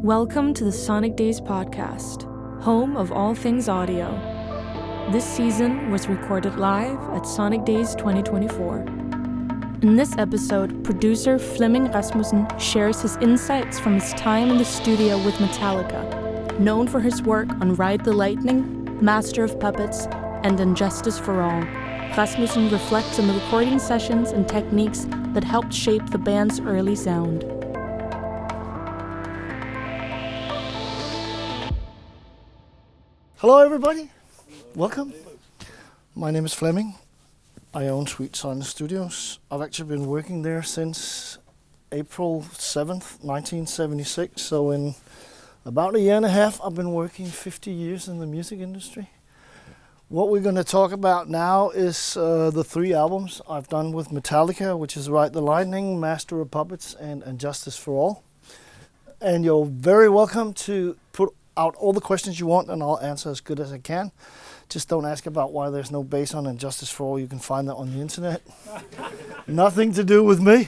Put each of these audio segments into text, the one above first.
Welcome to the Sonic Days podcast, home of all things audio. This season was recorded live at Sonic Days 2024. In this episode, producer Flemming Rasmussen shares his insights from his time in the studio with Metallica, known for his work on Ride the Lightning, Master of Puppets, and Injustice for All. Rasmussen reflects on the recording sessions and techniques that helped shape the band's early sound. Hello everybody, welcome. My name is Flemming. I own Sweet Silence Studios. I've actually been working there since April 7th, 1976. So in about a year and a half, I've been working 50 years in the music industry. What we're going to talk about now is the three albums I've done with Metallica, which is Ride the Lightning, Master of Puppets, and Injustice for All. And you're very welcome to put out all the questions you want, and I'll answer as good as I can. Just don't ask about why there's no bass on Injustice for All. You can find that on the internet. Nothing to do with me.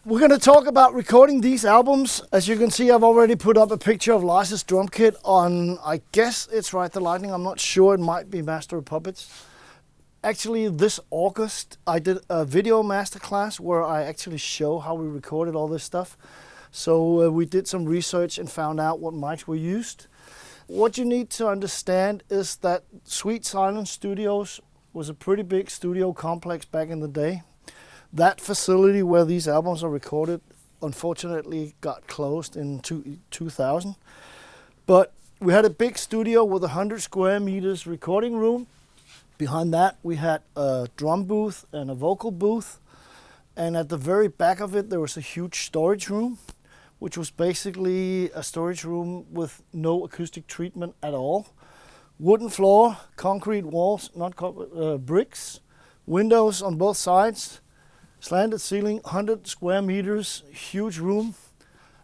We're going to talk about recording these albums. As you can see, I've already put up a picture of Lars's drum kit on, I guess it's Ride the Lightning. I'm not sure. It might be Master of Puppets. Actually, this August, I did a video masterclass where I actually show how we recorded all this stuff. So we did some research and found out what mics were used. What you need to understand is that Sweet Silence Studios was a pretty big studio complex back in the day. That facility where these albums are recorded, unfortunately, got closed in 2000. But we had a big studio with 100 square meters recording room. Behind that, we had a drum booth and a vocal booth. And at the very back of it, there was a huge storage room, which was basically a storage room with no acoustic treatment at all. Wooden floor, concrete walls, not bricks, windows on both sides, slanted ceiling, 100 square meters, huge room,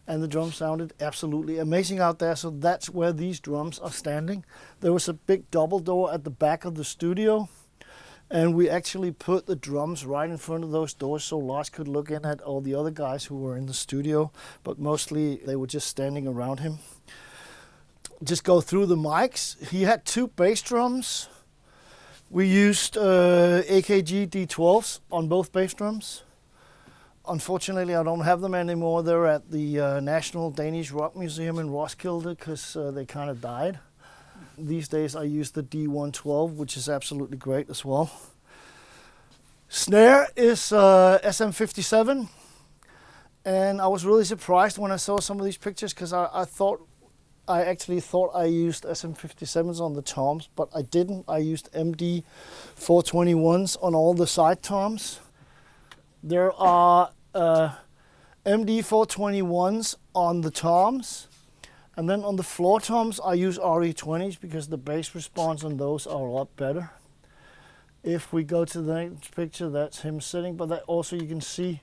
and the drums sounded absolutely amazing out there. So that's where these drums are standing. There was a big double door at the back of the studio, and we actually put the drums right in front of those doors so Lars could look in at all the other guys who were in the studio, but mostly they were just standing around him. Just go through the mics. He had two bass drums. We used AKG D12s on both bass drums. Unfortunately, I don't have them anymore. They're at the National Danish Rock Museum in Roskilde because they kind of died. These days I use the D112, which is absolutely great as well. Snare is SM57, and I was really surprised when I saw some of these pictures because I actually thought I used SM57s on the toms, but I didn't. I used MD 421s on all the side toms. There are MD 421s on the toms. And then on the floor toms, I use RE20s because the bass response on those are a lot better. If we go to the next picture, that's him sitting. But that also you can see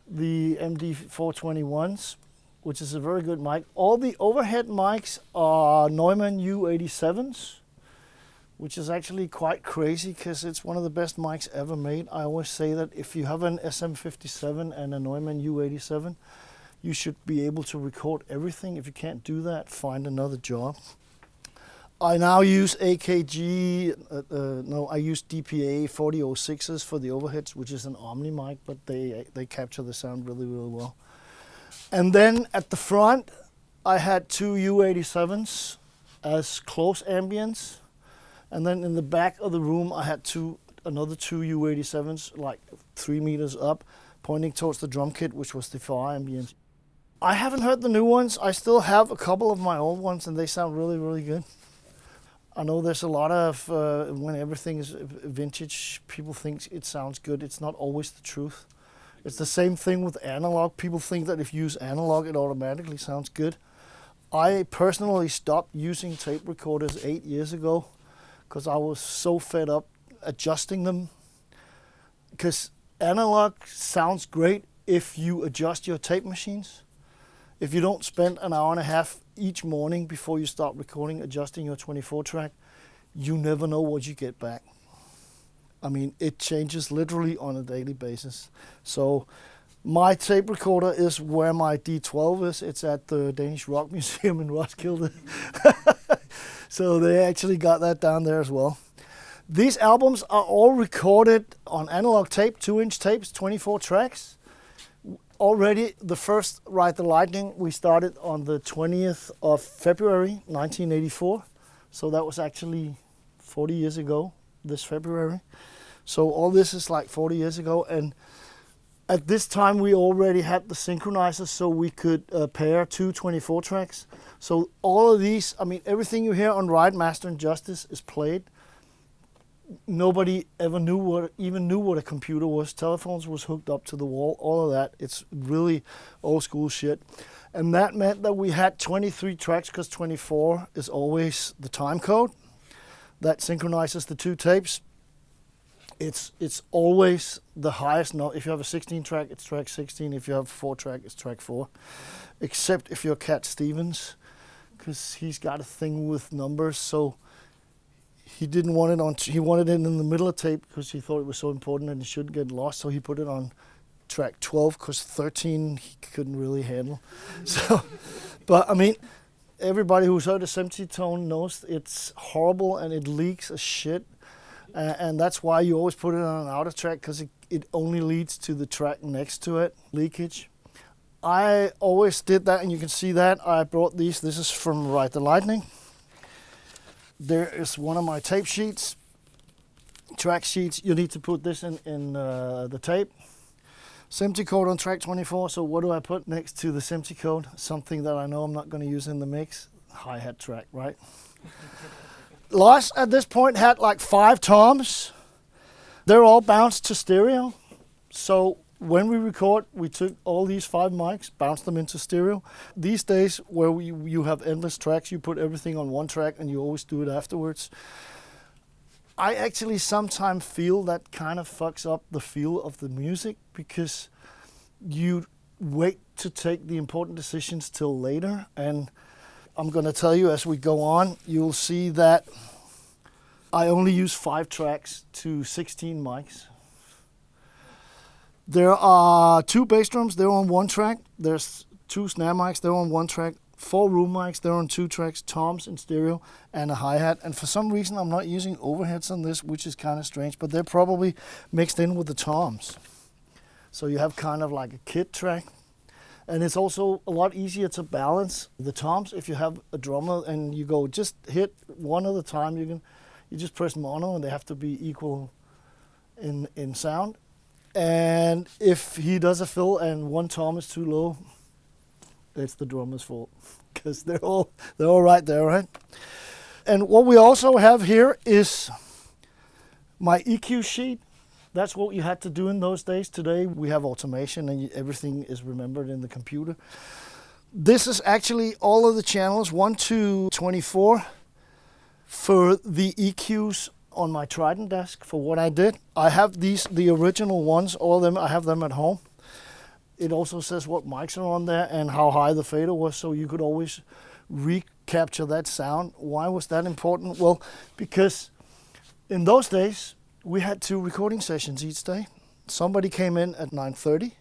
the MD 421s, which is a very good mic. All the overhead mics are Neumann U87s, which is actually quite crazy because it's one of the best mics ever made. I always say that if you have an SM57 and a Neumann U87, you should be able to record everything. If you can't do that, find another job. I now use AKG, I use DPA 4006s for the overheads, which is an Omni mic, but they capture the sound really, really well. And then at the front, I had two U87s as close ambience. And then in the back of the room, I had another two U87s, like 3 meters up, pointing towards the drum kit, which was the far ambience. I haven't heard the new ones. I still have a couple of my old ones, and they sound really, really good. I know there's a lot of, when everything is vintage, people think it sounds good. It's not always the truth. It's the same thing with analog. People think that if you use analog, it automatically sounds good. I personally stopped using tape recorders 8 years ago because I was so fed up adjusting them. Because analog sounds great if you adjust your tape machines. If you don't spend an hour and a half each morning before you start recording, adjusting your 24 track, you never know what you get back. I mean, it changes literally on a daily basis. So My tape recorder is where my D12 is. It's at the Danish Rock Museum in Roskilde. So they actually got that down there as well. These albums are all recorded on analog tape, 2-inch tapes, 24 tracks. Already the first Ride the Lightning we started on the 20th of February 1984. So that was actually 40 years ago this February. So all this is like 40 years ago, and at this time we already had the synchronizers so we could pair two 24 tracks. So all of these, I mean, everything you hear on Ride, Master and Justice is played. Nobody ever knew what a computer was. Telephones was hooked up to the wall, all of that. It's really old school shit. And that meant that we had 23 tracks because 24 is always the time code that synchronizes the two tapes. It's always the highest note. If you have a 16 track, it's track 16. If you have a 4 track, it's track 4. Except if you're Cat Stevens, because he's got a thing with numbers. So he didn't want it on. He wanted it in the middle of tape because he thought it was so important and it shouldn't get lost. So he put it on track 12 because 13 he couldn't really handle. So, but I mean, everybody who's heard a semitone knows it's horrible and it leaks as shit. And that's why you always put it on an outer track, because it only leads to the track next to it, leakage. I always did that, and you can see that. I brought these. This is from Ride the Lightning. There is one of my tape sheets, track sheets. You need to put this in the tape. SMPTE code on track 24. So what do I put next to the SMPTE code? Something that I know I'm not going to use in the mix. Hi-hat track, right? Lars at this point had like 5 toms. They're all bounced to stereo. So when we record, we took all these 5 mics, bounced them into stereo. These days where you have endless tracks, you put everything on one track and you always do it afterwards. I actually sometimes feel that kind of fucks up the feel of the music, because you wait to take the important decisions till later. And I'm going to tell you as we go on, you'll see that I only use 5 tracks to 16 mics. There are 2 bass drums, they're on 1 track. There's 2 snare mics, they're on 1 track. 4 room mics, they're on 2 tracks, toms in stereo, and a hi-hat. And for some reason, I'm not using overheads on this, which is kind of strange, but they're probably mixed in with the toms. So you have kind of like a kit track. And it's also a lot easier to balance the toms if you have a drummer and you go just hit one at a time. You just press mono and they have to be equal in sound. And if he does a fill and one tom is too low, it's the drummer's fault, because they're all right there, right? And what we also have here is my EQ sheet. That's what you had to do in those days. Today we have automation and everything is remembered in the computer. This is actually all of the channels, 1 to 24, for the EQs on my Trident desk for what I did. I have the original ones, all of them, I have them at home. It also says what mics are on there and how high the fader was, so you could always recapture that sound. Why was that important? Well, because in those days, we had 2 recording sessions each day. Somebody came in at 9:30,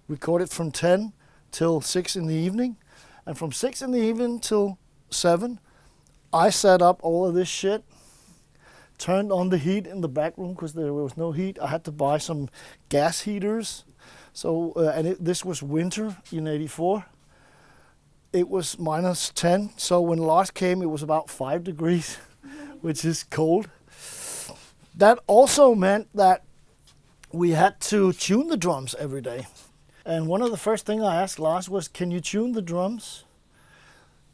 recorded from 10 till 6 in the evening, and from 6 in the evening till 7, I set up all of this shit, turned on the heat in the back room because there was no heat. I had to buy some gas heaters. So, this was winter in '84. It was -10. So when Lars came, it was about 5 degrees, which is cold. That also meant that we had to tune the drums every day. And one of the first things I asked Lars was, can you tune the drums?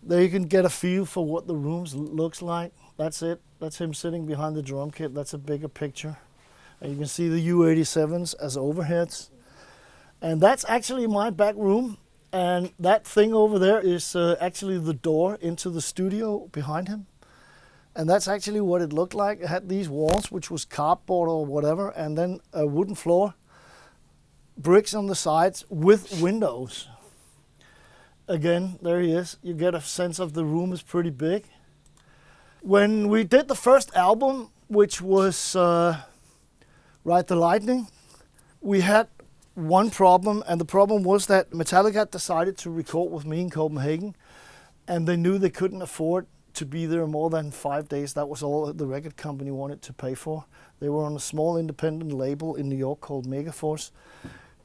There you can get a feel for what the room looks like. That's it. That's him sitting behind the drum kit. That's a bigger picture. And you can see the U87s as overheads. And that's actually my back room. And that thing over there is actually the door into the studio behind him. And that's actually what it looked like. It had these walls, which was cardboard or whatever, and then a wooden floor, bricks on the sides with windows. Again, there he is. You get a sense of the room is pretty big. When we did the first album, which was Ride the Lightning, we had one problem, and the problem was that Metallica decided to record with me in Copenhagen, and they knew they couldn't afford to be there more than 5 days. That was all the record company wanted to pay for. They were on a small independent label in New York called Megaforce,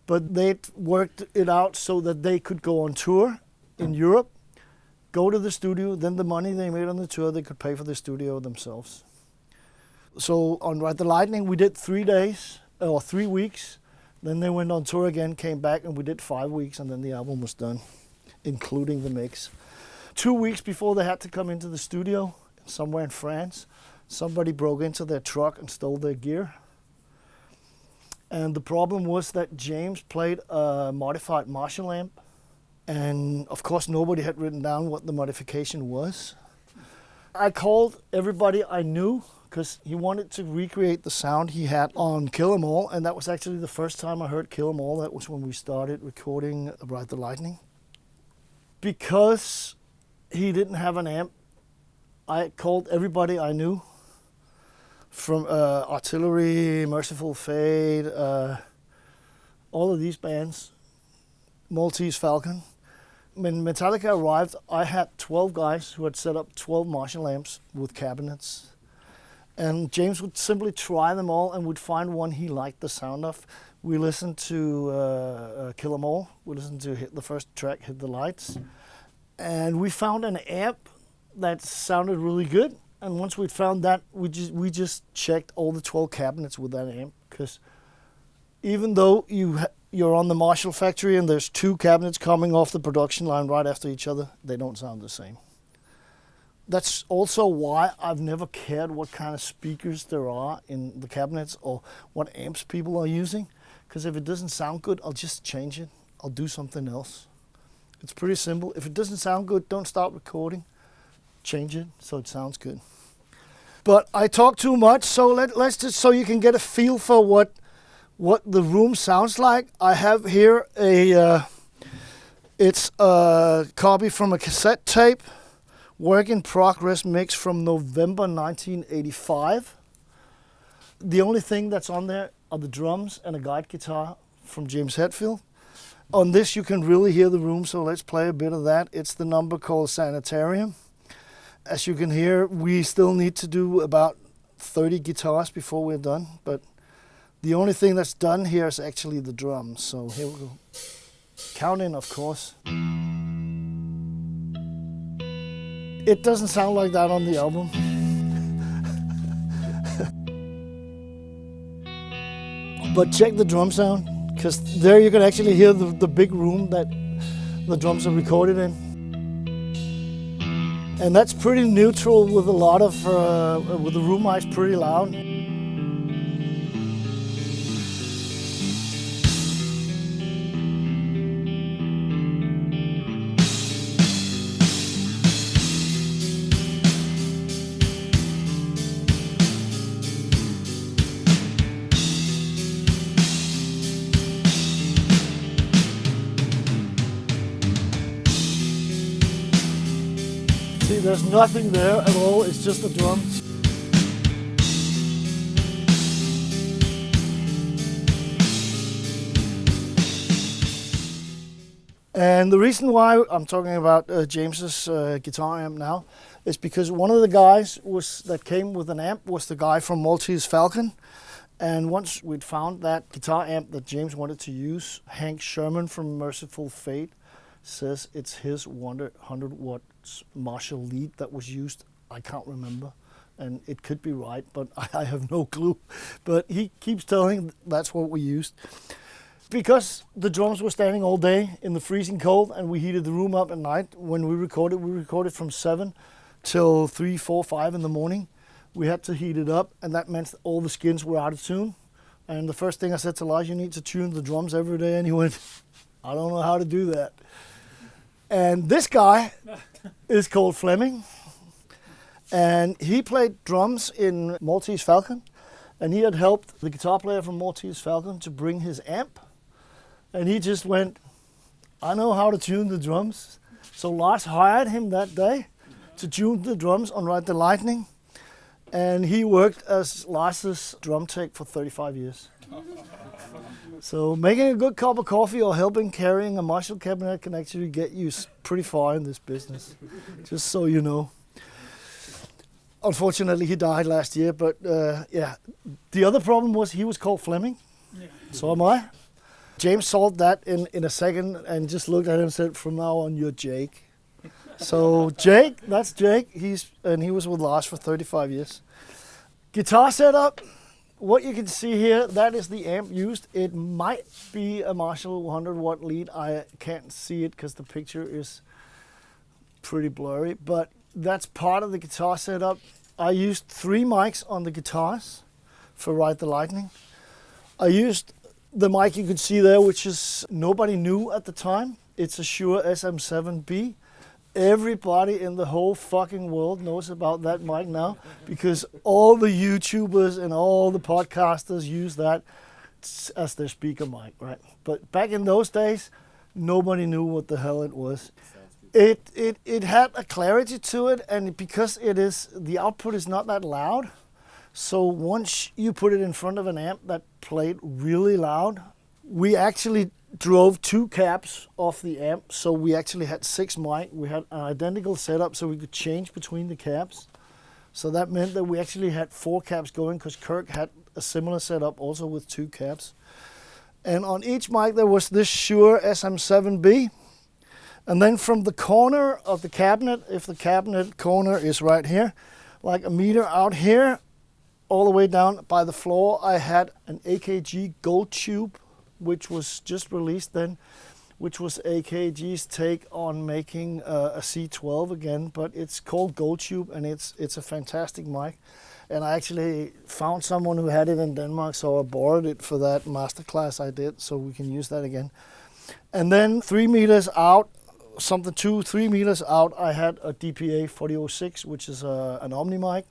but they'd worked it out so that they could go on tour in Europe, go to the studio, then the money they made on the tour, they could pay for the studio themselves. So on Ride the Lightning, we did 3 days, or 3 weeks. Then they went on tour again, came back, and we did 5 weeks, and then the album was done, including the mix. 2 weeks before they had to come into the studio, somewhere in France, somebody broke into their truck and stole their gear. And the problem was that James played a modified Marshall amp. And of course, nobody had written down what the modification was. I called everybody I knew because he wanted to recreate the sound he had on Kill 'Em All. And that was actually the first time I heard Kill 'Em All. That was when we started recording Ride the Lightning. Because he didn't have an amp, I called everybody I knew, from Artillery, Merciful Fate, all of these bands, Maltese Falcon. When Metallica arrived, I had 12 guys who had set up 12 Marshall amps with cabinets. And James would simply try them all and would find one he liked the sound of. We listened to Kill 'Em All. We listened to the first track, Hit the Lights. And we found an amp that sounded really good. And once we'd found that, we just checked all the 12 cabinets with that amp. Because even though you're on the Marshall factory and there's 2 cabinets coming off the production line right after each other, they don't sound the same. That's also why I've never cared what kind of speakers there are in the cabinets or what amps people are using. Because if it doesn't sound good, I'll just change it. I'll do something else. It's pretty simple. If it doesn't sound good, don't start recording. Change it so it sounds good. But I talk too much, so let's just, so you can get a feel for what the room sounds like. I have here it's a copy from a cassette tape, work in progress mix from November 1985. The only thing that's on there are the drums and a guide guitar from James Hetfield. On this you can really hear the room, so let's play a bit of that. It's the number called Sanitarium. As you can hear, we still need to do about 30 guitars before we're done, but the only thing that's done here is actually the drums. So here we go. Count in, of course. It doesn't sound like that on the album. But check the drum sound, because there you can actually hear the big room that the drums are recorded in. And that's pretty neutral with a lot of, with the room mics pretty loud. See, there's nothing there at all, it's just the drums. And the reason why I'm talking about James's guitar amp now is because one of the guys that came with an amp was the guy from Maltese Falcon. And once we'd found that guitar amp that James wanted to use, Hank Sherman from Merciful Fate says it's his 100 watts Marshall lead that was used. I can't remember, and it could be right, but I have no clue. But he keeps telling that's what we used. Because the drums were standing all day in the freezing cold, and we heated the room up at night. When we recorded from 7 till 3, 4, 5 in the morning. We had to heat it up, and that meant all the skins were out of tune. And the first thing I said to Lars, you need to tune the drums every day, and he went, I don't know how to do that. And this guy is called Flemming, and he played drums in Maltese Falcon, and he had helped the guitar player from Maltese Falcon to bring his amp, and he just went, I know how to tune the drums. So Lars hired him that day to tune the drums on Ride the Lightning, and he worked as Lars's drum tech for 35 years. So making a good cup of coffee or helping carrying a Marshall cabinet can actually get you pretty far in this business, just so you know. Unfortunately, he died last year, but yeah. The other problem was he was called Flemming, so am I. James solved that in a second and just looked at him and said, from now on, you're Jake. So Jake, that's Jake. He was with Lars for 35 years. Guitar setup. What you can see here, that is the amp used. It might be a Marshall 100 watt lead. I can't see it because the picture is pretty blurry, but that's part of the guitar setup. I used 3 mics on the guitars for Ride the Lightning. I used the mic you can see there, which is nobody knew at the time. It's a Shure SM7B. Everybody in the whole fucking world knows about that mic now because all the YouTubers and all the podcasters use that as their speaker mic, right? But back in those days, nobody knew what the hell it was. It had a clarity to it, and because the output is not that loud, so once you put it in front of an amp that played really loud, we actually drove 2 cabs off the amp, so we actually had 6 mic. We had an identical setup so we could change between the cabs. So that meant that we actually had 4 cabs going because Kirk had a similar setup also with 2 cabs. And on each mic there was this Shure SM7B. And then from the corner of the cabinet, if the cabinet corner is right here, like a meter out here, all the way down by the floor, I had an AKG Gold Tube, which was just released then, which was AKG's take on making a C12 again, but it's called Gold Tube, and it's a fantastic mic. And I actually found someone who had it in Denmark, so I borrowed it for that masterclass I did, so we can use that again. And then 3 meters out, 3 meters out, I had a DPA 4006, which is an Omni mic.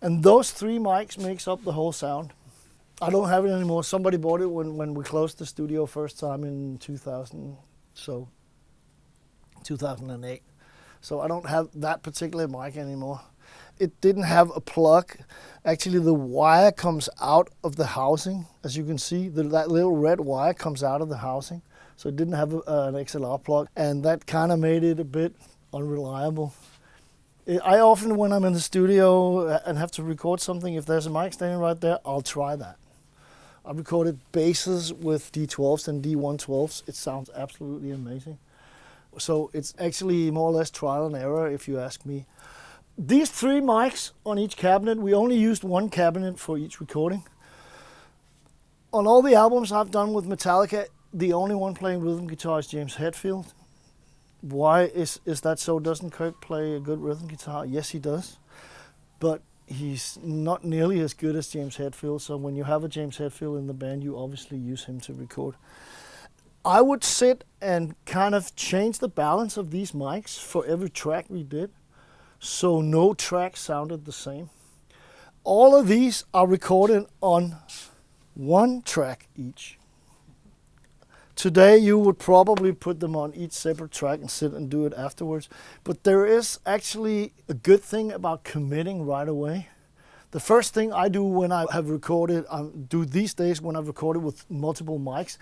And those 3 mics makes up the whole sound. I don't have it anymore. Somebody bought it when we closed the studio first time in 2008. So I don't have that particular mic anymore. It didn't have a plug. Actually, the wire comes out of the housing. As you can see, that little red wire comes out of the housing. So it didn't have an XLR plug, and that kind of made it a bit unreliable. I often, when I'm in the studio and have to record something, if there's a mic standing right there, I'll try that. I've recorded basses with D12s and D112s. It sounds absolutely amazing. So it's actually more or less trial and error, if you ask me. These 3 mics on each cabinet, we only used 1 cabinet for each recording. On all the albums I've done with Metallica, the only one playing rhythm guitar is James Hetfield. Why is that so? Doesn't Kirk play a good rhythm guitar? Yes, he does. But he's not nearly as good as James Hetfield, so when you have a James Hetfield in the band, you obviously use him to record. I would sit and kind of change the balance of these mics for every track we did, so no track sounded the same. All of these are recorded on 1 track each. Today you would probably put them on each separate track and sit and do it afterwards. But there is actually a good thing about committing right away. The first thing I do when I have recorded, these days when I've recorded with multiple mics,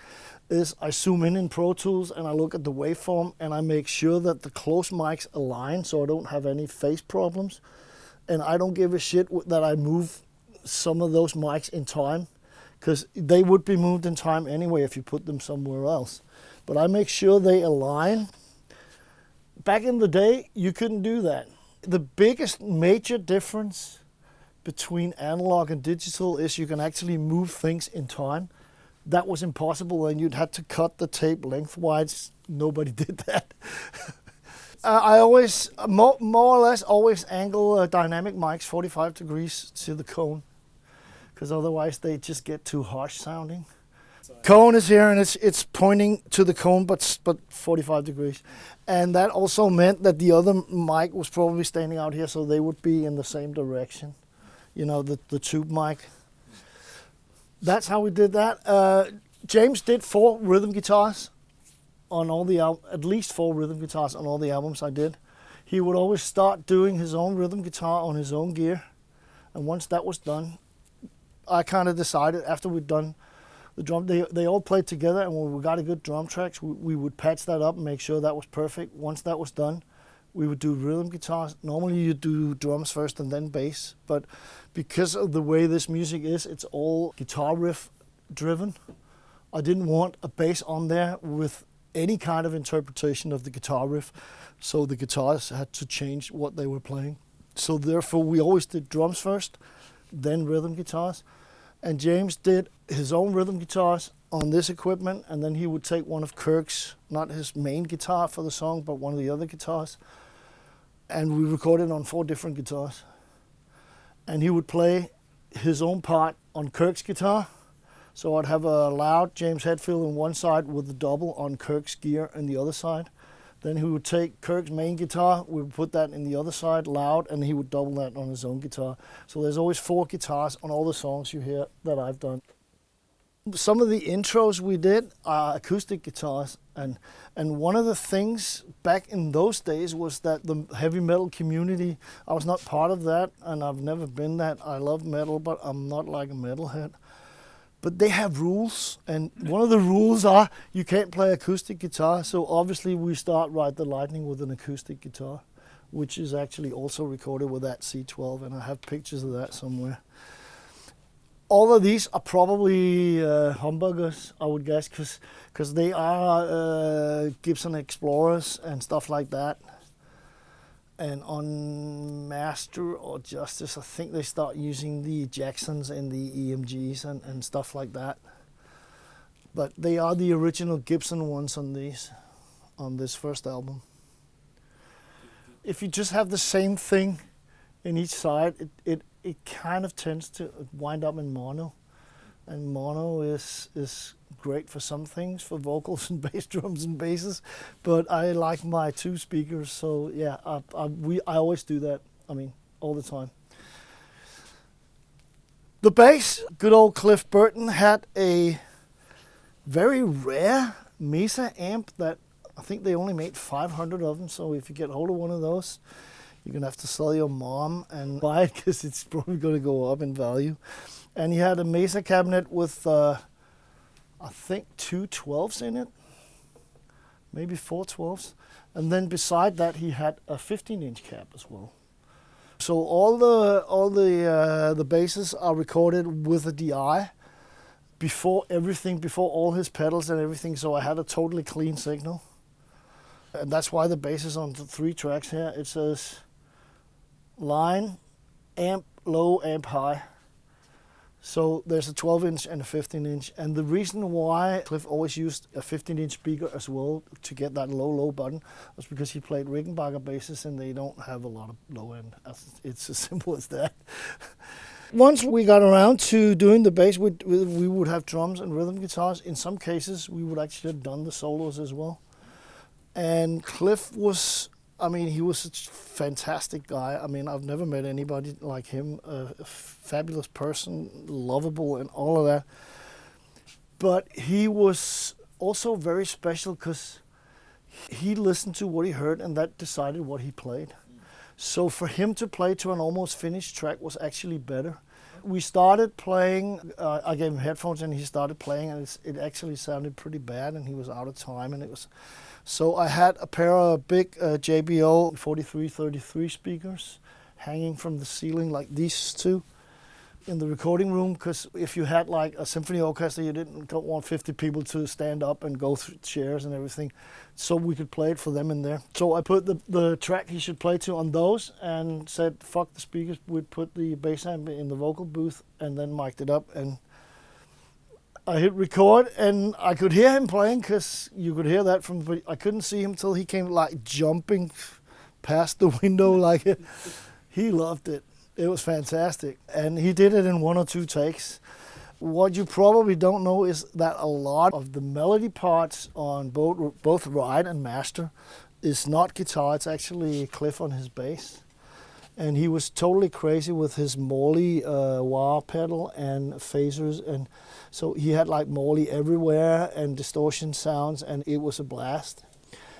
is I zoom in Pro Tools and I look at the waveform and I make sure that the close mics align so I don't have any phase problems. And I don't give a shit that I move some of those mics in time, because they would be moved in time anyway if you put them somewhere else. But I make sure they align. Back in the day, you couldn't do that. The biggest major difference between analog and digital is you can actually move things in time. That was impossible, and you'd had to cut the tape lengthwise. Nobody did that. I always, more or less, always angle dynamic mics 45 degrees to the cone, because otherwise they just get too harsh sounding. Cone is here and it's pointing to the cone, but 45 degrees. And that also meant that the other mic was probably standing out here, so they would be in the same direction. You know, the tube mic. That's how we did that. James did 4 rhythm guitars on all the at least 4 rhythm guitars on all the albums I did. He would always start doing his own rhythm guitar on his own gear, and once that was done, I kind of decided after we'd done the drum. They all played together, and when we got a good drum tracks, we would patch that up and make sure that was perfect. Once that was done, we would do rhythm guitars. Normally you do drums first and then bass, but because of the way this music is, it's all guitar riff driven. I didn't want a bass on there with any kind of interpretation of the guitar riff, so the guitars had to change what they were playing. So therefore we always did drums first, then rhythm guitars. And James did his own rhythm guitars on this equipment, and then he would take one of Kirk's, not his main guitar for the song, but one of the other guitars. And we recorded on 4 different guitars. And he would play his own part on Kirk's guitar. So I'd have a loud James Hetfield on one side with the double on Kirk's gear on the other side. Then he would take Kirk's main guitar, we would put that in the other side, loud, and he would double that on his own guitar. So there's always 4 guitars on all the songs you hear that I've done. Some of the intros we did are acoustic guitars, and one of the things back in those days was that the heavy metal community, I was not part of that, and I've never been that. I love metal, but I'm not like a metalhead. But they have rules, and one of the rules are you can't play acoustic guitar, so obviously we start Ride the Lightning with an acoustic guitar, which is actually also recorded with that C12, and I have pictures of that somewhere. All of these are probably humbuckers, I would guess, because they are Gibson Explorers and stuff like that. And on Master or Justice, I think they start using the Jacksons and the EMGs and stuff like that. But they are the original Gibson ones on this first album. If you just have the same thing in each side, it kind of tends to wind up in mono. And mono is great for some things, for vocals and bass drums and basses, but I like my 2 speakers, so yeah, I always do that, all the time. The bass, good old Cliff Burton had a very rare Mesa amp that I think they only made 500 of them, so if you get hold of one of those, you're going to have to sell your mom and buy it because it's probably going to go up in value. And he had a Mesa cabinet with, I think, 2 12s in it, maybe 4 12s. And then beside that, he had a 15-inch cab as well. So all the basses are recorded with a DI before all his pedals and everything. So I had a totally clean signal. And that's why the bass is on the 3 tracks here. It says line, amp, low, amp, high. So there's a 12-inch and a 15-inch. And the reason why Cliff always used a 15-inch speaker as well to get that low button was because he played Rickenbacker basses and they don't have a lot of low end. It's as simple as that. Once we got around to doing the bass, we would have drums and rhythm guitars. In some cases, we would actually have done the solos as well. And Cliff was, he was such a fantastic guy. I've never met anybody like him, a fabulous person, lovable and all of that. But he was also very special because he listened to what he heard and that decided what he played. So for him to play to an almost finished track was actually better. We started playing, I gave him headphones and he started playing, and it actually sounded pretty bad and he was out of time, and it was... So I had a pair of big JBL 4333 speakers hanging from the ceiling like these 2 in the recording room, because if you had like a symphony orchestra, you don't want 50 people to stand up and go through chairs and everything, so we could play it for them in there. So I put the track he should play to on those and said, fuck the speakers, we'd put the bass amp in the vocal booth and then mic'd it up, and I hit record and I could hear him playing, because you could hear that but I couldn't see him till he came like jumping past the window like it. He loved it. It was fantastic. And he did it in 1 or 2 takes. What you probably don't know is that a lot of the melody parts on both Ride and Master is not guitar, it's actually Cliff on his bass. And he was totally crazy with his Morley wah pedal and phasers, and so he had like Morley everywhere and distortion sounds, and it was a blast.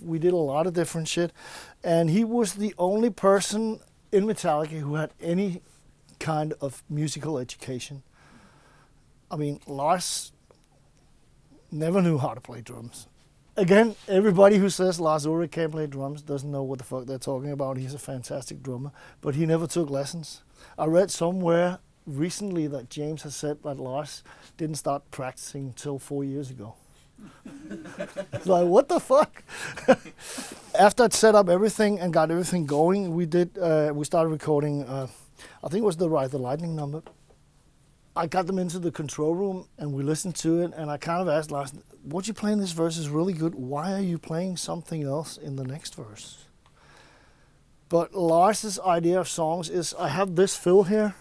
We did a lot of different shit, and he was the only person in Metallica who had any kind of musical education. Lars never knew how to play drums. Again, everybody who says Lars Ulrich can't play drums doesn't know what the fuck they're talking about. He's a fantastic drummer, but he never took lessons. I read somewhere recently that James has said that Lars didn't start practicing until 4 years ago. It's like, what the fuck? After I'd set up everything and got everything going, we started recording, I think it was the Ride the Lightning number. I got them into the control room and we listened to it, and I kind of asked Lars, what you playing this verse is really good. Why are you playing something else in the next verse? But Lars's idea of songs is, I have this fill here.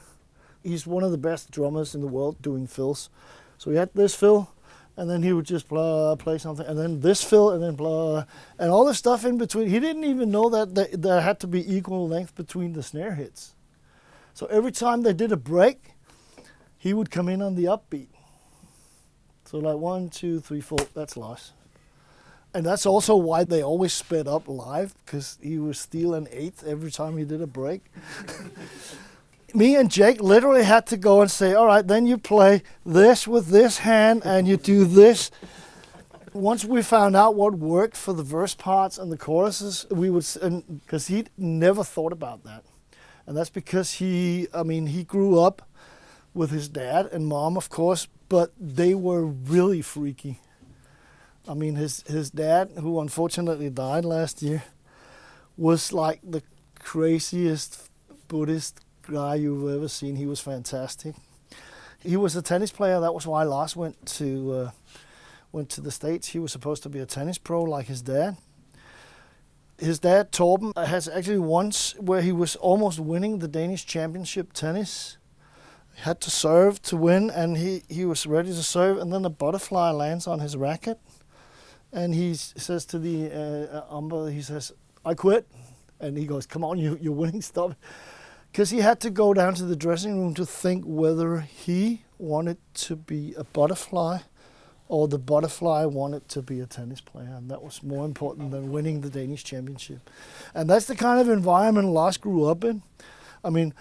He's one of the best drummers in the world doing fills. So he had this fill, and then he would just play something, and then this fill, and then blah, and all the stuff in between. He didn't even know that there had to be equal length between the snare hits. So every time they did a break, he would come in on the upbeat. So like 1, 2, 3, 4, that's Lars. And that's also why they always sped up live, because he was stealing eighth every time he did a break. Me and Jake literally had to go and say, all right, then you play this with this hand and you do this. Once we found out what worked for the verse parts and the choruses, we would, because he never thought about that. And that's because he grew up with his dad and mom, of course, but they were really freaky. I mean, his dad, who unfortunately died last year, was like the craziest Buddhist guy you've ever seen. He was fantastic. He was a tennis player. That was why Lars went to the States. He was supposed to be a tennis pro like his dad. His dad, Torben, has actually once where he was almost winning the Danish championship tennis. He had to serve to win, and he was ready to serve, and then a butterfly lands on his racket, and he says to the umpire, he says, I quit. And he goes, come on, you're winning, stop it. Because he had to go down to the dressing room to think whether he wanted to be a butterfly or the butterfly wanted to be a tennis player. And that was more important than winning the Danish championship. And that's the kind of environment Lars grew up in. I mean,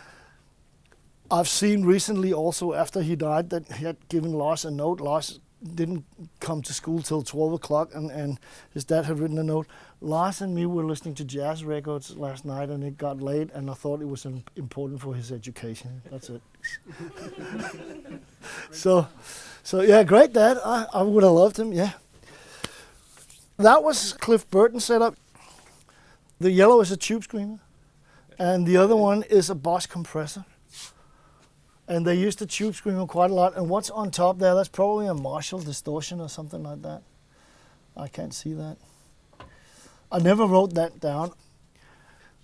I've seen recently also after he died that he had given Lars a note. Lars didn't come to school till 12 o'clock and his dad had written a note. Lars and me were listening to jazz records last night and it got late and I thought it was important for his education. That's it. So yeah, great dad. I would have loved him, yeah. That was Cliff Burton's setup. The yellow is a tube screamer and the other one is a Boss compressor. And they used the tube screamer quite a lot. And what's on top there, that's probably a Marshall distortion or something like that. I can't see that. I never wrote that down.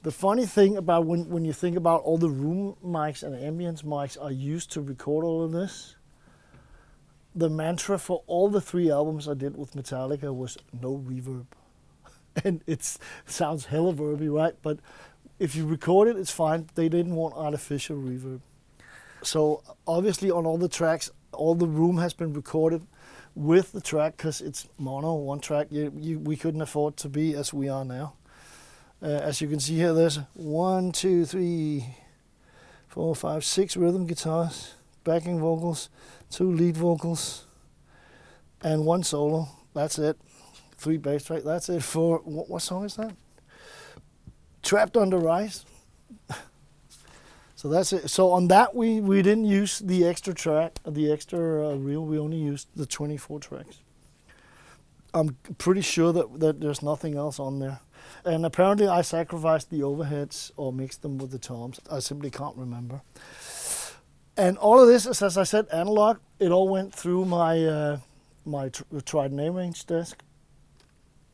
The funny thing about when you think about all the room mics and ambience mics are used to record all of this, the mantra for all the 3 albums I did with Metallica was no reverb. And it sounds hella verby, right? But if you record it, it's fine. They didn't want artificial reverb. So obviously on all the tracks, all the room has been recorded with the track because it's mono, one track. We couldn't afford to be as we are now. As you can see here, there's 1, 2, 3, 4, 5, 6 rhythm guitars, backing vocals, 2 lead vocals, and 1 solo. That's it. 3 bass tracks. That's it for, what song is that? Trapped Under Ice. So that's it. So on that, we didn't use the extra track, the extra reel. We only used the 24 tracks. I'm pretty sure that there's nothing else on there. And apparently I sacrificed the overheads or mixed them with the toms. I simply can't remember. And all of this is, as I said, analog. It all went through my Trident A-Range desk.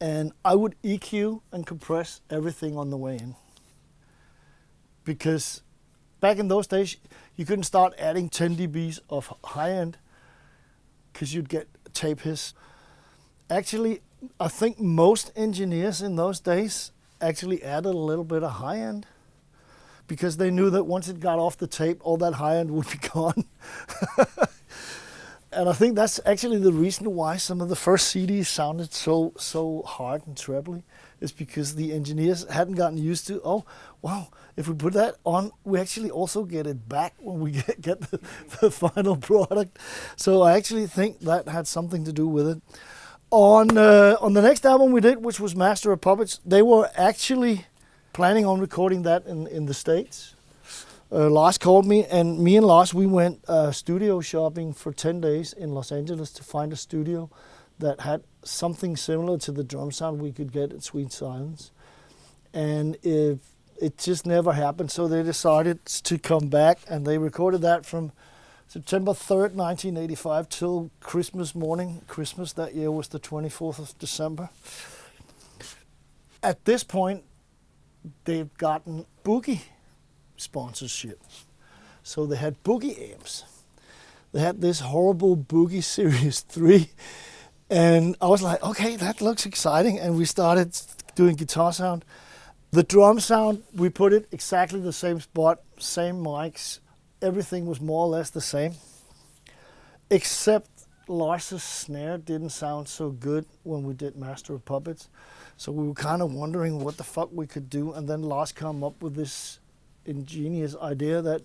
And I would EQ and compress everything on the way in. Because back in those days, you couldn't start adding 10 dBs of high end because you'd get tape hiss. Actually, I think most engineers in those days actually added a little bit of high end because they knew that once it got off the tape, all that high end would be gone. And I think that's actually the reason why some of the first CDs sounded so hard and trebly, is because the engineers hadn't gotten used to, oh, wow, if we put that on, we actually also get it back when we get the final product. So I actually think that had something to do with it. On the next album we did, which was Master of Puppets, they were actually planning on recording that in the States. Lars called me, and Lars, we went studio shopping for 10 days in Los Angeles to find a studio that had something similar to the drum sound we could get at Sweet Silence. And it just never happened, so they decided to come back, and they recorded that from September 3rd, 1985 till Christmas morning. Christmas that year was the 24th of December. At this point, they've gotten Boogie sponsorship. So they had Boogie amps. They had this horrible Boogie Series 3. And I was like, okay, that looks exciting. And we started doing guitar sound. The drum sound, we put it exactly the same spot, same mics. Everything was more or less the same. Except Lars's snare didn't sound so good when we did Master of Puppets. So we were kind of wondering what the fuck we could do. And then Lars came up with this ingenious idea that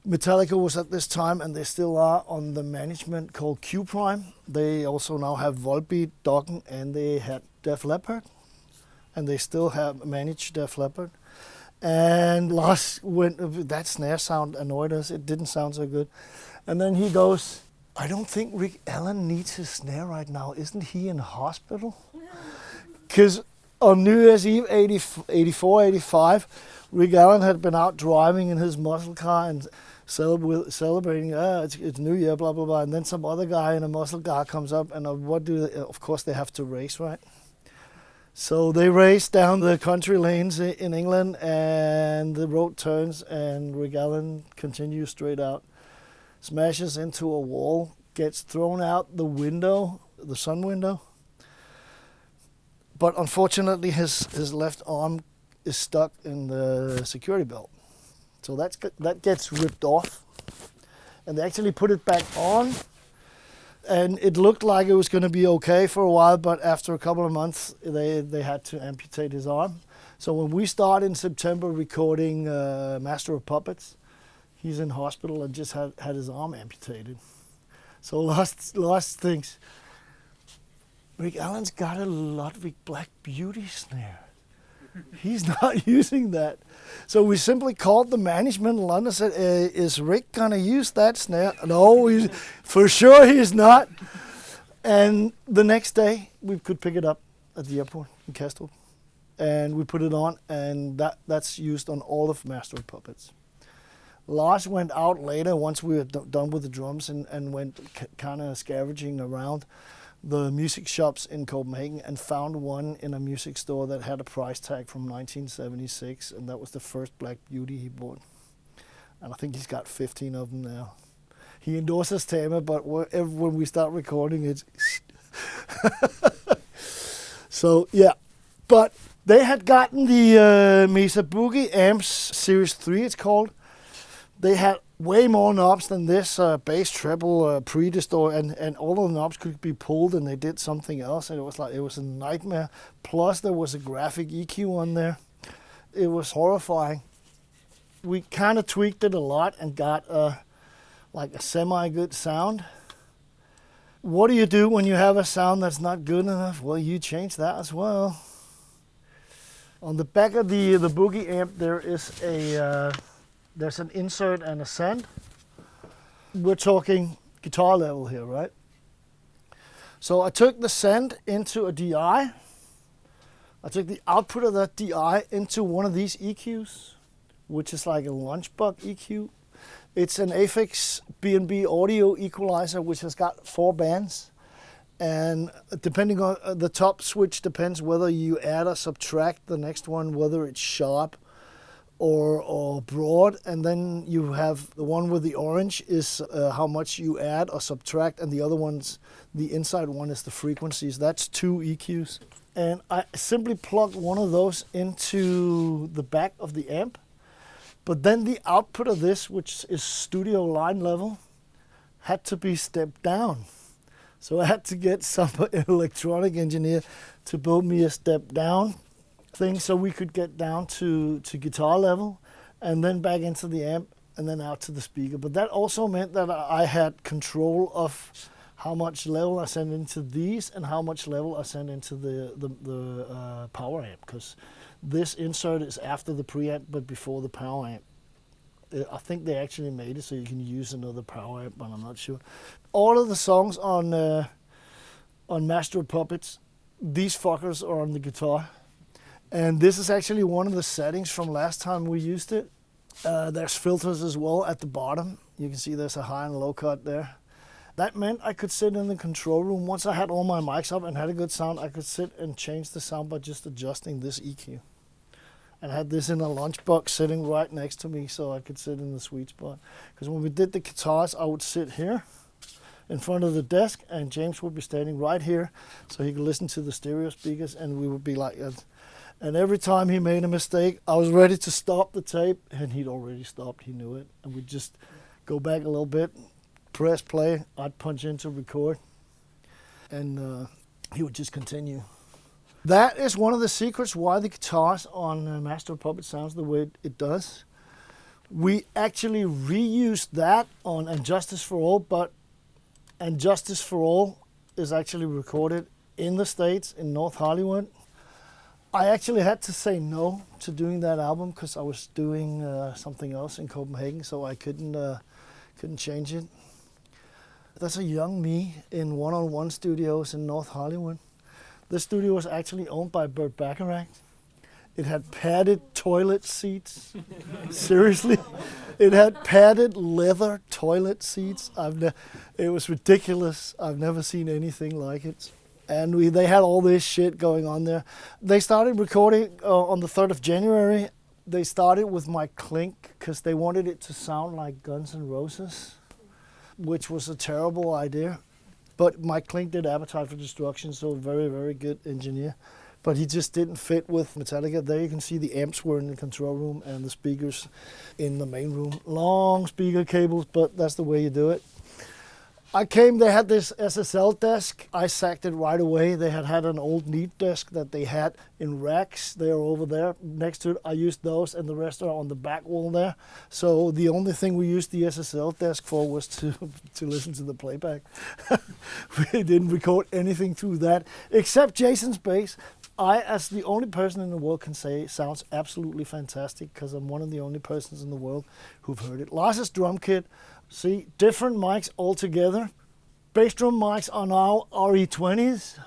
Metallica was at this time, and they still are, on the management called Q Prime. They also now have Volbeat, Dokken, and they had Def Leppard, and they still have managed Def Leppard. And Lars went, that snare sound annoyed us. It didn't sound so good. And then he goes, I don't think Rick Allen needs his snare right now. Isn't he in hospital? Because on New Year's Eve 84, 85, Rick Allen had been out driving in his muscle car and celebrating, it's New Year, blah, blah, blah. And then some other guy in a muscle car comes up, and what do they, of course they have to race, right? So they race down the country lanes in England, and the road turns, and Rick Allen continues straight out, smashes into a wall, gets thrown out the window, the sun window. But unfortunately, his left arm is stuck in the security belt. So that gets ripped off. And they actually put it back on. And it looked like it was going to be okay for a while, but after a couple of months, they had to amputate his arm. So when we start in September recording Master of Puppets, he's in hospital and just had his arm amputated. So Lars thinks, Rick Allen's got a Ludwig Black Beauty snare. He's not using that. So we simply called the management in London and said, is Rick going to use that snare? No, for sure he's not. And the next day, we could pick it up at the airport in Kastrup. And we put it on, and that's used on all of Master of Puppets. Lars went out later, once we were done with the drums, and went kind of scavenging around the music shops in Copenhagen and found one in a music store that had a price tag from 1976, and that was the first Black Beauty he bought. And I think he's got 15 of them now. He endorses Tama, but when we start recording, it's... So, yeah. But they had gotten the Mesa Boogie Amps Series 3, it's called. They had way more knobs than this, bass, treble, pre-distor, and all of the knobs could be pulled, and they did something else, and it was a nightmare. Plus there was a graphic EQ on there. It was horrifying. We kind of tweaked it a lot and got like a semi-good sound. What do you do when you have a sound that's not good enough? Well, you change that as well. On the back of the Boogie amp, there is there's an insert and a send. We're talking guitar level here, right? So I took the send into a DI. I took the output of that DI into one of these EQs, which is like a Lunchbug EQ. It's an Aphex B&B audio equalizer, which has got 4 bands. And depending on the top switch depends whether you add or subtract the next one, whether it's sharp or broad, and then you have the one with the orange is how much you add or subtract, and the other one's, the inside one is the frequencies. That's 2 EQs. And I simply plugged one of those into the back of the amp, but then the output of this, which is studio line level, had to be stepped down. So I had to get some electronic engineer to build me a step down thing so we could get down to guitar level and then back into the amp and then out to the speaker. But that also meant that I had control of how much level I sent into these and how much level I sent into the power amp, because this insert is after the preamp but before the power amp. I think they actually made it so you can use another power amp, but I'm not sure. All of the songs on Master of Puppets, these fuckers are on the guitar. And this is actually one of the settings from last time we used it. There's filters as well at the bottom. You can see there's a high and low cut there. That meant I could sit in the control room. Once I had all my mics up and had a good sound, I could sit and change the sound by just adjusting this EQ. And I had this in a lunchbox sitting right next to me so I could sit in the sweet spot. Because when we did the guitars, I would sit here in front of the desk and James would be standing right here so he could listen to the stereo speakers, and we would be like that. And every time he made a mistake, I was ready to stop the tape, and he'd already stopped, he knew it. And we'd just go back a little bit, press play, I'd punch in to record, and he would just continue. That is one of the secrets why the guitars on Master of Puppets sounds the way it does. We actually reused that on And Justice for All, but And Justice for All is actually recorded in the States, in North Hollywood. I actually had to say no to doing that album because I was doing something else in Copenhagen, so I couldn't change it. That's a young me in One-on-One Studios in North Hollywood. This studio was actually owned by Burt Bacharach. It had padded toilet seats. Seriously, it had padded leather toilet seats. It was ridiculous. I've never seen anything like it. And they had all this shit going on there. They started recording on the 3rd of January. They started with my clink because they wanted it to sound like Guns N' Roses, which was a terrible idea. But Mike Klink did Appetite for Destruction, so a very, very good engineer. But he just didn't fit with Metallica. There you can see the amps were in the control room and the speakers in the main room. Long speaker cables, but that's the way you do it. I came, they had this SSL desk. I sacked it right away. They had an old neat desk that they had in racks. They are over there next to it. I used those, and the rest are on the back wall there. So the only thing we used the SSL desk for was to listen to the playback. We didn't record anything through that, except Jason's bass. I, as the only person in the world, can say sounds absolutely fantastic because I'm one of the only persons in the world who've heard it. Lars's drum kit, see, different mics altogether. Bass drum mics are now RE20s,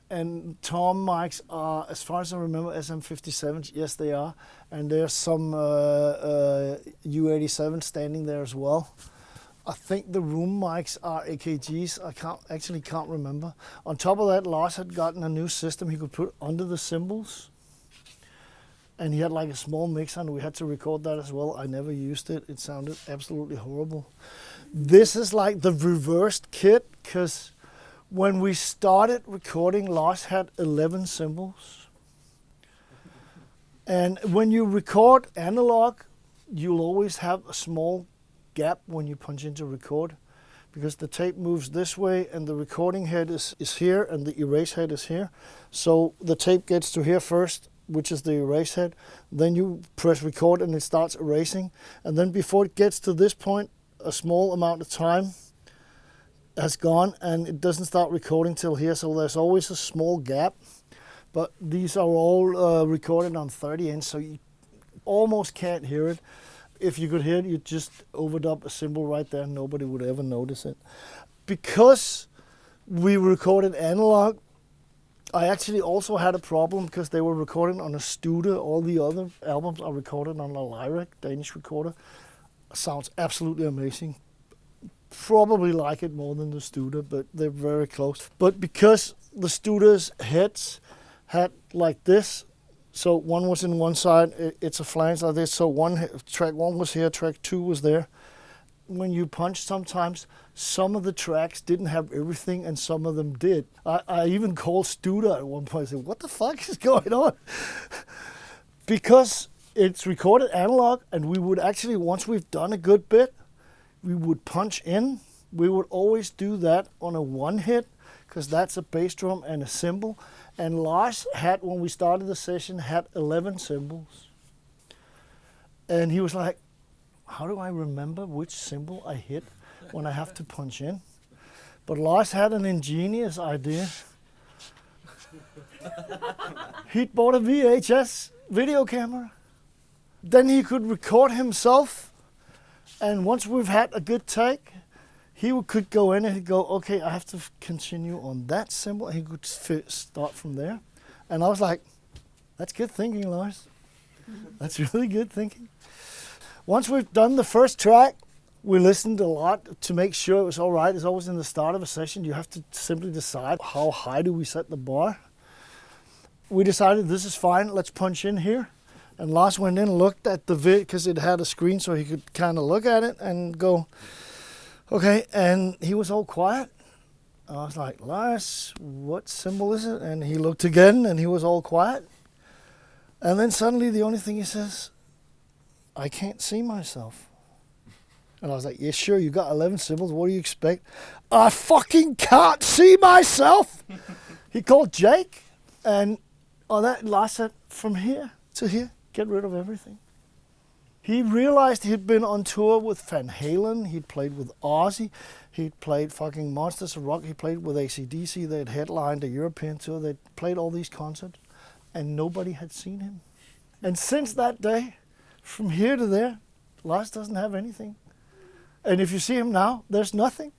and tom mics are, as far as I remember, SM57s. Yes, they are. And there's some U87 standing there as well. I think the room mics are AKGs. I can't remember. On top of that, Lars had gotten a new system he could put under the cymbals. And he had like a small mixer, and we had to record that as well. I never used it. It sounded absolutely horrible. This is like the reversed kit, because when we started recording, Lars had 11 cymbals. And when you record analog, you'll always have a small gap when you punch into record, because the tape moves this way and the recording head is here and the erase head is here. So the tape gets to here first, which is the erase head. Then you press record and it starts erasing. And then before it gets to this point, a small amount of time has gone and it doesn't start recording till here. So there's always a small gap. But these are all recorded on 30 inch, so you almost can't hear it. If you could hear it, you'd just overdub a cymbal right there. Nobody would ever notice it. Because we recorded analog, I actually also had a problem because they were recording on a Studer. All the other albums are recorded on a Lyric, Danish recorder. Sounds absolutely amazing. Probably like it more than the Studer, but they're very close. But because the Studer's heads had like this, so one was in one side, it's a flange like this, so track one was here, track two was there. When you punch sometimes, some of the tracks didn't have everything and some of them did. I even called Studer at one point and said, what the fuck is going on? Because it's recorded analog, and we would actually, once we've done a good bit, we would punch in We would always do that on a one hit, because that's a bass drum and a cymbal. And Lars had, when we started the session, had 11 cymbals. And he was like, how do I remember which cymbal I hit when I have to punch in? But Lars had an ingenious idea. He'd bought a VHS video camera. Then he could record himself. And once we've had a good take, could go in and he'd go, okay, I have to continue on that cymbal. He could start from there. And I was like, that's good thinking, Lars. That's really good thinking. Once we've done the first track, we listened a lot to make sure it was all right. It's always in the start of a session. You have to simply decide how high do we set the bar. We decided this is fine. Let's punch in here. And Lars went in and looked at the vid because it had a screen so he could kind of look at it and go, okay. And he was all quiet. I was like, Lars, what cymbal is it? And he looked again and he was all quiet. And then suddenly the only thing he says, I can't see myself. And I was like, yeah, sure, you got 11 cymbals. What do you expect? I fucking can't see myself. He called Jake. And on that, Lars said, from here to here, get rid of everything. He realized he'd been on tour with Van Halen. He'd played with Ozzy. He'd played fucking Monsters of Rock. He played with AC/DC. They'd headlined a European tour. They'd played all these concerts. And nobody had seen him. And since that day, from here to there, Lars doesn't have anything. And if you see him now, there's nothing.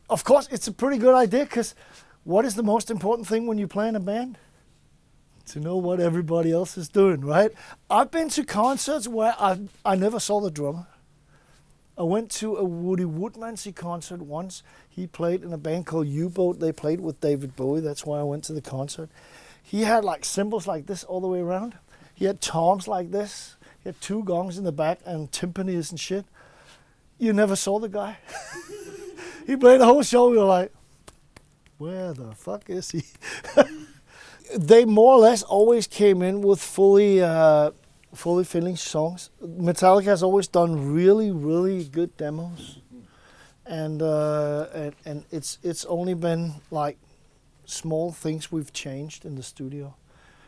Of course, it's a pretty good idea, because what is the most important thing when you play in a band? To know what everybody else is doing, right? I've been to concerts where I never saw the drummer. I went to a Woody Woodmansey concert once. He played in a band called U-Boat. They played with David Bowie. That's why I went to the concert. He had like cymbals like this all the way around. He had toms like this. He had 2 gongs in the back and timpanis and shit. You never saw the guy. He played the whole show. We were like, where the fuck is he? They more or less always came in with fully finished songs. Metallica has always done really, really good demos. And it's only been like small things we've changed in the studio.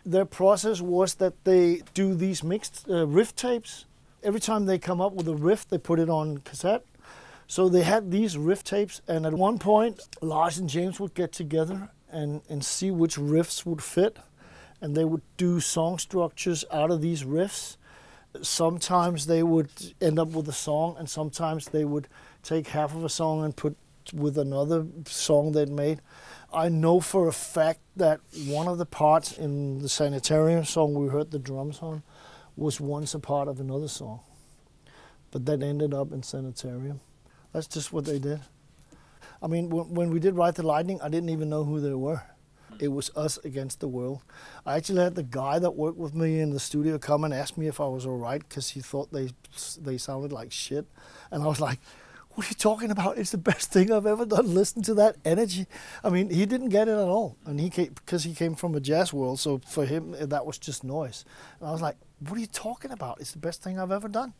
Their process was that they do these mixed riff tapes. Every time they come up with a riff, they put it on cassette. So they had these riff tapes, and at one point, Lars and James would get together and see which riffs would fit, and they would do song structures out of these riffs. Sometimes they would end up with a song, and sometimes they would take half of a song and put with another song they'd made. I know for a fact that one of the parts in the Sanitarium song we heard the drums on was once a part of another song. But that ended up in Sanitarium. That's just what they did. I mean, when we did Ride the Lightning, I didn't even know who they were. It was us against the world. I actually had the guy that worked with me in the studio come and ask me if I was all right, because he thought they sounded like shit. And I was like, what are you talking about? It's the best thing I've ever done. Listen to that energy. I mean, he didn't get it at all. And because he came from a jazz world, so for him, that was just noise. And I was like, what are you talking about? It's the best thing I've ever done.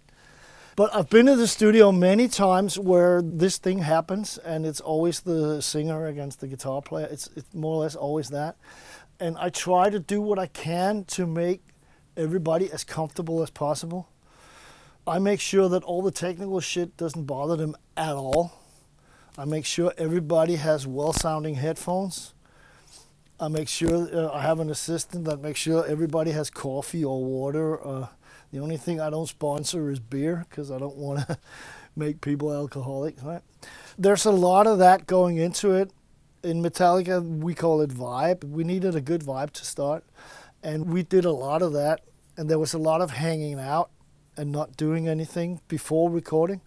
But I've been in the studio many times where this thing happens, and it's always the singer against the guitar player. It's more or less always that. And I try to do what I can to make everybody as comfortable as possible. I make sure that all the technical shit doesn't bother them at all. I make sure everybody has well-sounding headphones. I make sure I have an assistant that makes sure everybody has coffee or water. The only thing I don't sponsor is beer, because I don't want to make people alcoholics, right? There's a lot of that going into it. In Metallica, we call it vibe. We needed a good vibe to start, and we did a lot of that. And there was a lot of hanging out and not doing anything before recording,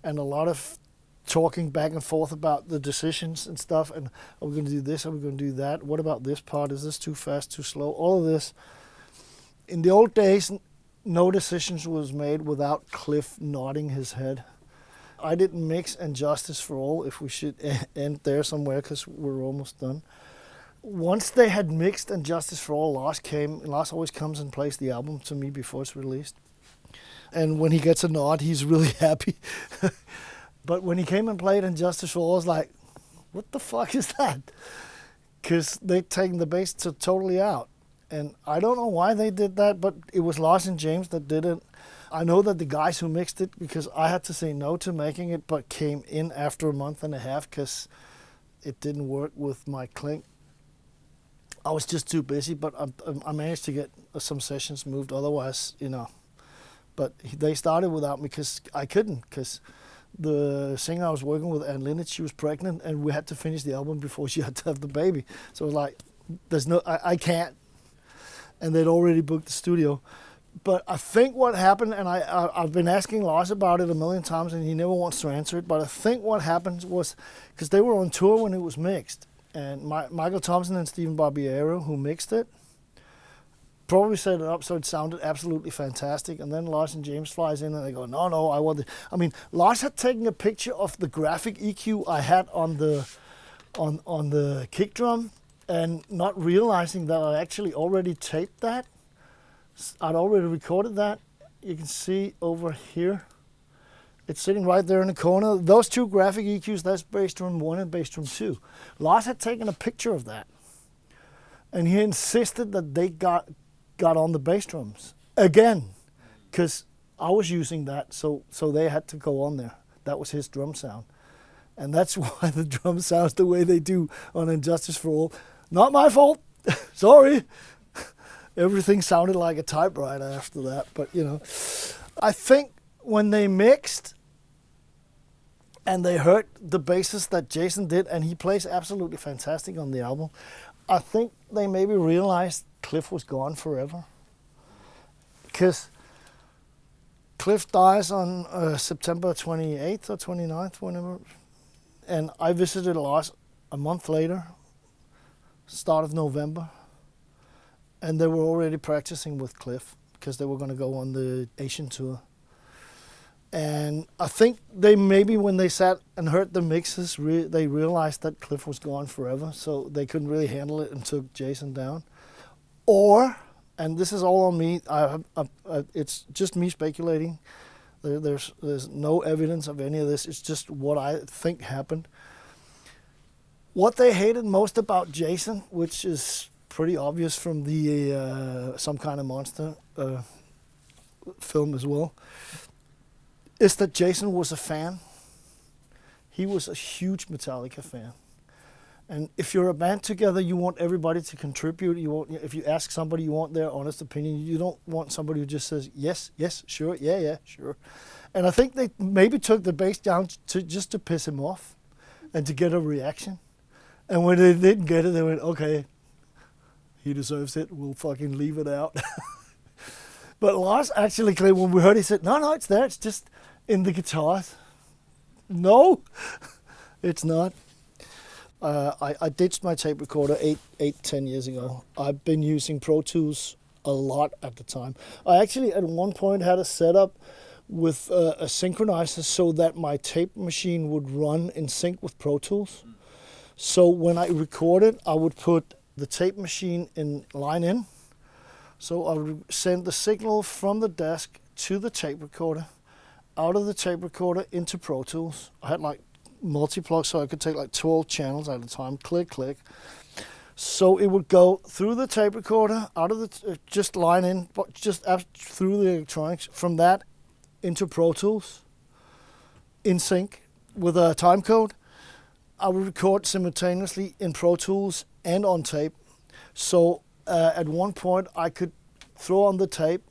and a lot of talking back and forth about the decisions and stuff. And are we going to do this? Are we going to do that? What about this part? Is this too fast, too slow? All of this. In the old days, no decisions was made without Cliff nodding his head. I didn't mix And Justice for All, if we should end there somewhere, because we're almost done. Once they had mixed And Justice for All, Lars came, and Lars always comes and plays the album to me before it's released. And when he gets a nod, he's really happy. But when he came and played in Justice for All, I was like, what the fuck is that? Because they'd taken the bass totally out. And I don't know why they did that, but it was Lars and James that did it. I know that the guys who mixed it, because I had to say no to making it, but came in after a month and a half because it didn't work with my clink. I was just too busy, but I managed to get some sessions moved. Otherwise, but they started without me because I couldn't, because the singer I was working with, Anne Linnet, she was pregnant, and we had to finish the album before she had to have the baby. So it was like, I can't. And they'd already booked the studio. But I think what happened, and I've been asking Lars about it a million times, and he never wants to answer it, but I think what happened was, because they were on tour when it was mixed, and Michael Thompson and Stephen Barbiero, who mixed it, probably set it up so it sounded absolutely fantastic, and then Lars and James flies in, and they go, no, I want it. I mean, Lars had taken a picture of the graphic EQ I had on the kick drum, and not realizing that I actually already taped that. I'd already recorded that. You can see over here. It's sitting right there in the corner. Those two graphic EQs, that's bass drum 1 and bass drum 2. Lars had taken a picture of that. And he insisted that they got on the bass drums. Again. Because I was using that, so they had to go on there. That was his drum sound. And that's why the drum sounds the way they do on Injustice for All. Not my fault. Sorry. Everything sounded like a typewriter after that, but I think when they mixed and they heard the basses that Jason did, and he plays absolutely fantastic on the album, I think they maybe realized Cliff was gone forever. Because Cliff dies on September 28th or 29th, whenever, and I visited Lars a month later, start of November. And they were already practicing with Cliff because they were going to go on the Asian tour. And I think they maybe, when they sat and heard the mixes, they realized that Cliff was gone forever, so they couldn't really handle it and took Jason down. Or, and this is all on me, it's just me speculating. There's no evidence of any of this. It's just what I think happened. What they hated most about Jason, which is pretty obvious from the Some Kind of Monster film as well, is that Jason was a fan. He was a huge Metallica fan. And if you're a band together, you want everybody to contribute. If you ask somebody, you want their honest opinion. You don't want somebody who just says, yes, sure, yeah, sure. And I think they maybe took the bass down just to piss him off and to get a reaction. And when they didn't get it, they went, okay, he deserves it. We'll fucking leave it out. But Lars actually claimed, when we heard, he said, no, it's there. It's just in the guitars. No, it's not. I ditched my tape recorder 10 years ago. I've been using Pro Tools a lot at the time. I actually, at one point, had a setup with a synchronizer so that my tape machine would run in sync with Pro Tools. So when I recorded, I would put the tape machine in line in. So I would send the signal from the desk to the tape recorder, out of the tape recorder into Pro Tools. I had like multi-plug, so I could take like 12 channels at a time, click. So it would go through the tape recorder, out of the, just line in, but just through the electronics, from that into Pro Tools, in sync with a time code. I would record simultaneously in Pro Tools and on tape. So at one point I could throw on the tape,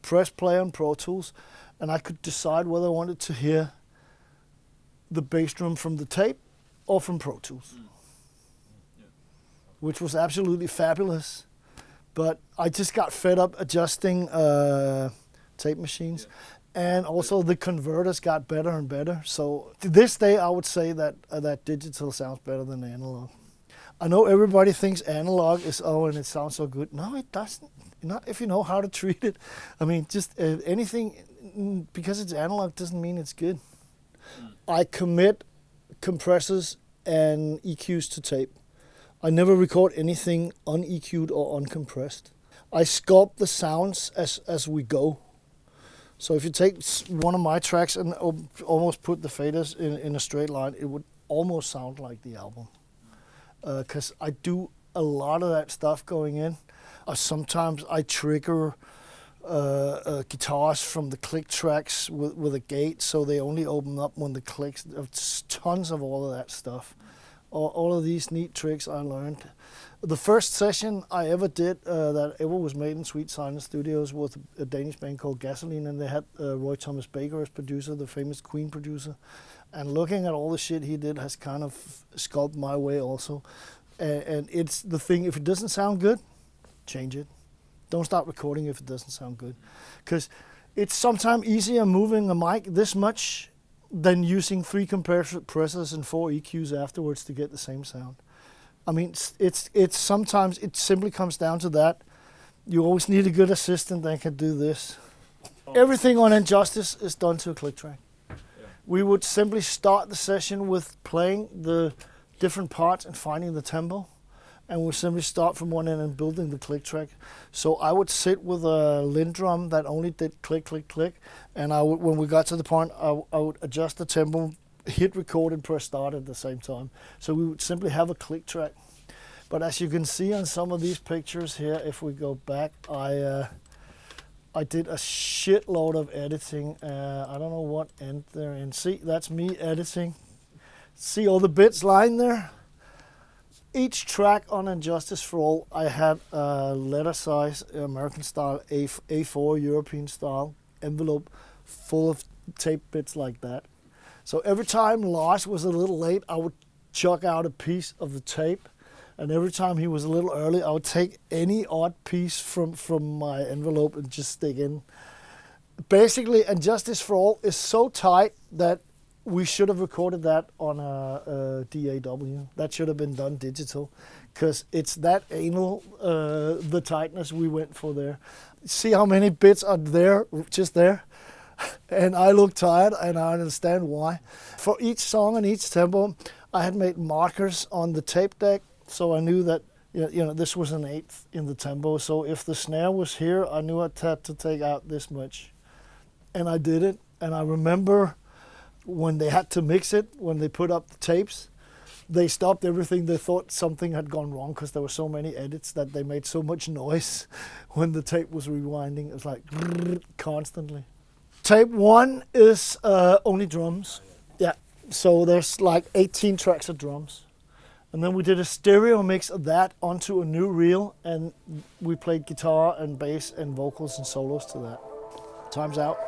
press play on Pro Tools, and I could decide whether I wanted to hear the bass drum from the tape or from Pro Tools, which was absolutely fabulous. But I just got fed up adjusting tape machines. And also the converters got better and better. So to this day, I would say that that digital sounds better than analog. I know everybody thinks analog is, and it sounds so good. No, it doesn't. Not if you know how to treat it. I mean, just anything, because it's analog doesn't mean it's good. I commit compressors and EQs to tape. I never record anything un-EQ'd or uncompressed. I sculpt the sounds as we go. So if you take one of my tracks and almost put the faders in a straight line, it would almost sound like the album. Because I do a lot of that stuff going in. Sometimes I trigger guitars from the click tracks with a gate, so they only open up when the clicks. There's tons of all of that stuff. All of these neat tricks I learned. The first session I ever did that ever was made in Sweet Silence Studios with a Danish band called Gasoline, and they had Roy Thomas Baker as producer, the famous Queen producer. And looking at all the shit he did has kind of sculpted my way also. And it's the thing, if it doesn't sound good, change it. Don't start recording if it doesn't sound good. Because it's sometimes easier moving a mic this much than using 3 compressors and 4 EQs afterwards to get the same sound. I mean, it's sometimes it simply comes down to that. You always need a good assistant that can do this. Everything on Injustice is done to a click track. Yeah. We would simply start the session with playing the different parts and finding the tempo, and we'd simply start from one end and building the click track. So I would sit with a Linn drum that only did click, click, click, and I would, when we got to the point, I would adjust the tempo, hit record and press start at the same time. So we would simply have a click track. But as you can see on some of these pictures here, if we go back, I did a shitload of editing. I don't know what end they're in. See, that's me editing. See all the bits lying there? Each track on Injustice for All, I had a letter size, American style, A4 European style envelope full of tape bits like that. So every time Lars was a little late, I would chuck out a piece of the tape. And every time he was a little early, I would take any odd piece from my envelope and just stick in. Basically, Injustice for All is so tight that we should have recorded that on a DAW. That should have been done digital, because it's that anal, the tightness we went for there. See how many bits are there, just there? And I look tired, and I understand why. For each song and each tempo, I had made markers on the tape deck, so I knew that this was an 1/8 in the tempo. So if the snare was here, I knew I had to take out this much. And I did it, and I remember when they had to mix it, when they put up the tapes, they stopped everything. They thought something had gone wrong because there were so many edits that they made so much noise when the tape was rewinding. It was like constantly. Tape 1 is only drums. Yeah, so there's like 18 tracks of drums. And then we did a stereo mix of that onto a new reel, and we played guitar and bass and vocals and solos to that. Time's out.